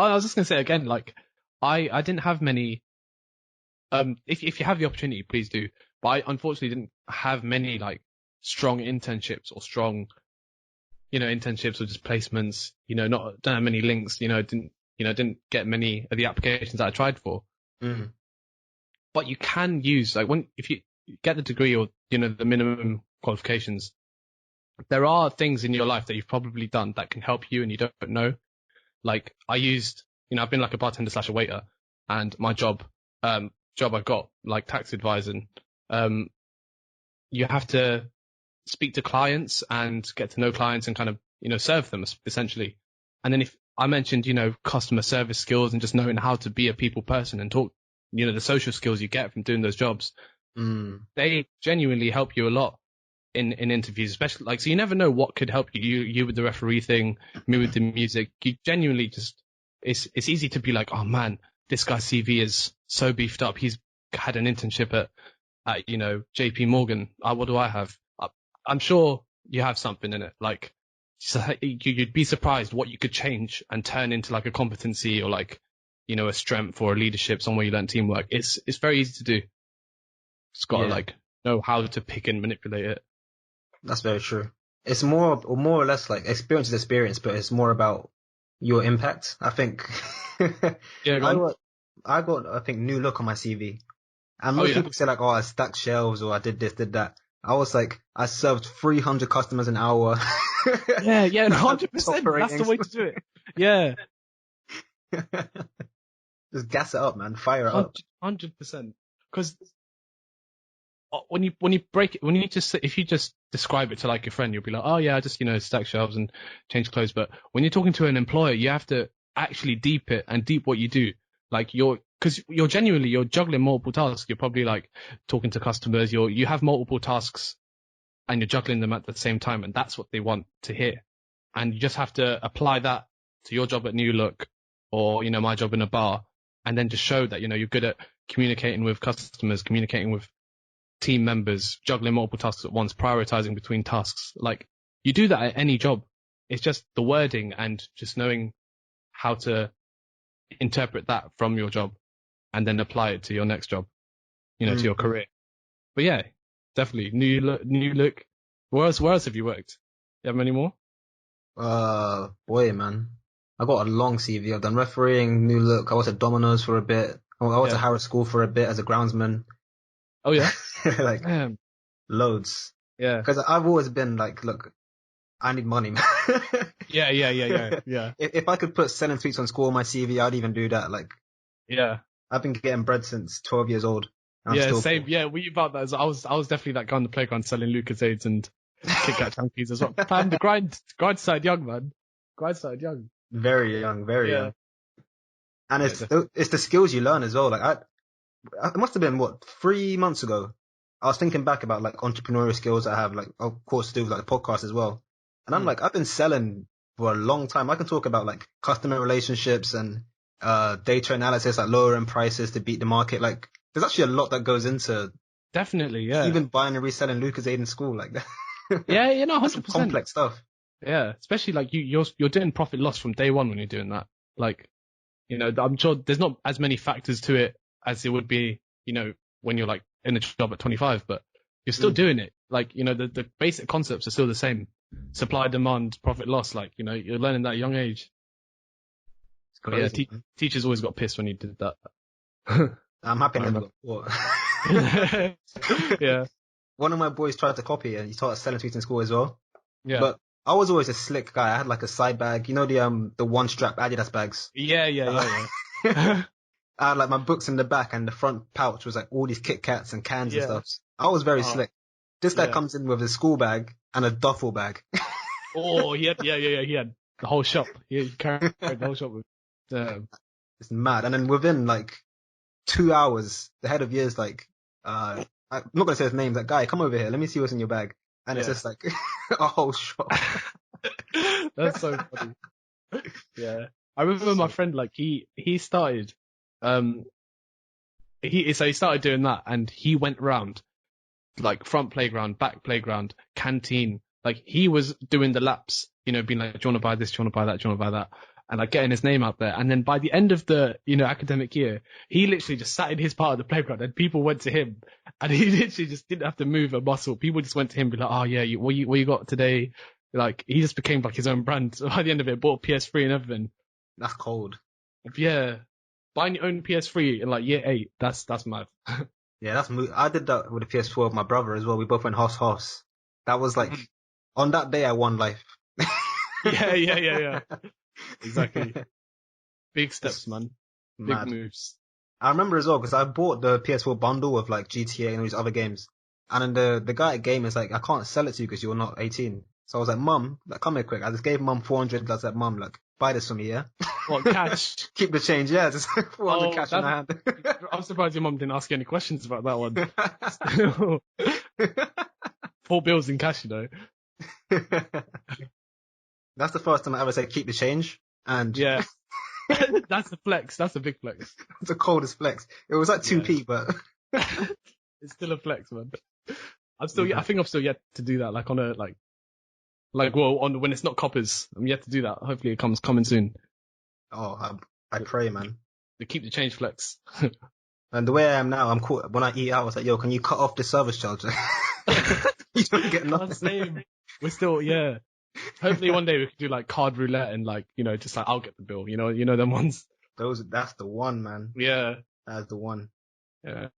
I was just gonna say again, like I didn't have many. If you have the opportunity, please do. But I unfortunately didn't have many like strong internships or strong, internships or just placements. Don't have many links. Didn't get many of the applications that I tried for. Mm. But you can use if you get the degree or the minimum qualifications, there are things in your life that you've probably done that can help you and you don't know. Like I used, I've been like a bartender / a waiter, and my job I got like tax advising. You have to speak to clients and get to know clients and kind of, serve them essentially. And then if I mentioned, customer service skills and just knowing how to be a people person and talk, the social skills you get from doing those jobs, they genuinely help you a lot in interviews, especially so you never know what could help you. You with the referee thing, me with the music. You genuinely just, it's easy to be like, oh man, this guy's CV is so beefed up. He's had an internship at JP Morgan. What do I have? I'm sure you have something in it. Like, so you'd be surprised what you could change and turn into like a competency or like, a strength or a leadership, somewhere you learn teamwork. It's very easy to do. Just gotta know how to pick and manipulate it. That's very true. It's more or less like experience is experience, but it's more about your impact. I think. Yeah, I got I think new look on my CV, and most people say like, oh, I stacked shelves or I did this, did that. I was like, I served 300 customers an hour. Yeah, 100%. That's the way to do it. Yeah. Just gas it up, man. Fire it up. 100%. Because when you break it, if you just describe it to like your friend, you'll be like, oh yeah, I just, stack shelves and change clothes. But when you're talking to an employer, you have to actually deep what you do. Like because you're juggling multiple tasks. You're probably like talking to customers. You have multiple tasks and you're juggling them at the same time. And that's what they want to hear. And you just have to apply that to your job at New Look or, my job in a bar, and then just show that, you're good at communicating with customers, communicating with team members, juggling multiple tasks at once, prioritizing between tasks. Like you do that at any job. It's just the wording and just knowing how to interpret that from your job and then apply it to your next job, to your career. But yeah, definitely New Look. Where else have you worked? You have any more? Boy, man, I got a long CV. I've done refereeing, New Look. I was at Domino's for a bit. I was at Harrow School for a bit as a groundsman. Oh yeah. Like loads. Yeah. Because I've always been like, look, I need money, man. Yeah. If I could put selling sweets on school on my CV, I'd even do that. Like, yeah, I've been getting bread since 12 years old. Yeah, same. Yeah, we about that. I was definitely that guy on the playground selling Lucasades and Kit Kat chunkies as well. Man, the grind started young, man. Grind started young. Very young, very young. And it's the skills you learn as well. Like it must have been 3 months ago. I was thinking back about like entrepreneurial skills I have, like of course to do with like the podcast as well. And I'm like, I've been selling for a long time. I can talk about like customer relationships and data analysis, like lowering prices to beat the market. Like there's actually a lot that goes into definitely, yeah. Even buying and reselling Lucasade in school, like that. Yeah, 100%. Complex stuff. Yeah, especially like you're doing profit loss from day one when you're doing that. Like, I'm sure there's not as many factors to it as it would be, when you're like in a job at 25, but you're still doing it. Like, the basic concepts are still the same. Supply, demand, profit, loss. Like, you're learning that at a young age. Crazy, teachers always got pissed when you did that. I'm happy I never got caught. Yeah. One of my boys tried to copy and he started selling sweets in school as well. Yeah. But I was always a slick guy. I had like a side bag, the one strap Adidas bags. Yeah. I had like my books in the back and the front pouch was like all these Kit Kats and cans and stuff. I was very slick. This guy comes in with a school bag and a duffel bag. Oh, he had the whole shop. He carried the whole shop with. It's mad. And then within like 2 hours, the head of year's like, I'm not gonna say his name. That guy, come over here. Let me see what's in your bag. And it's just like a whole shop. That's so funny. Yeah, I remember my friend. Like he started, he started doing that, and he went round like front playground, back playground, canteen. Like he was doing the laps. Being like, do you want to buy this? Do you want to buy that? Do you want to buy that? and like getting his name out there. And then by the end of the, academic year, he literally just sat in his part of the playground and people went to him and he literally just didn't have to move a muscle. People just went to him and be like, oh yeah, what you got today? Like he just became like his own brand. So by the end of it, bought a PS3 and everything. That's cold. Yeah. Buying your own PS3 in like year 8, that's mad. Yeah, I did that with the PS4 with my brother as well. We both went house. That was like, on that day I won life. Yeah. Exactly. Big steps, man. Big moves. I remember as well, because I bought the PS4 bundle of like GTA and these other games. And then the guy at Game is like, I can't sell it to you because you're not 18. So I was like, Mum, like, come here quick. I just gave Mum 400. I was like, Mum, like, buy this for me, yeah? What, cash? Keep the change, yeah. Just 400 cash in my hand. I'm surprised your mum didn't ask you any questions about that one. 4 bills in cash, That's the first time I ever said keep the change. And yeah. That's a flex. That's a big flex. It's the coldest flex. It was like 2p, but it's still a flex, man. I think I'm still yet to do that. Like on a when it's not coppers, I'm yet to do that. Hopefully it coming soon. Oh, I pray, man. To keep the change flex. And the way I am now, I'm cool. When I eat out, I was like, yo, can you cut off the service charge? You don't get nothing. Same. We're still, yeah. Hopefully one day we could do like card roulette and like, just like I'll get the bill. You know them ones. That's the one, man. Yeah. That's the one. Yeah.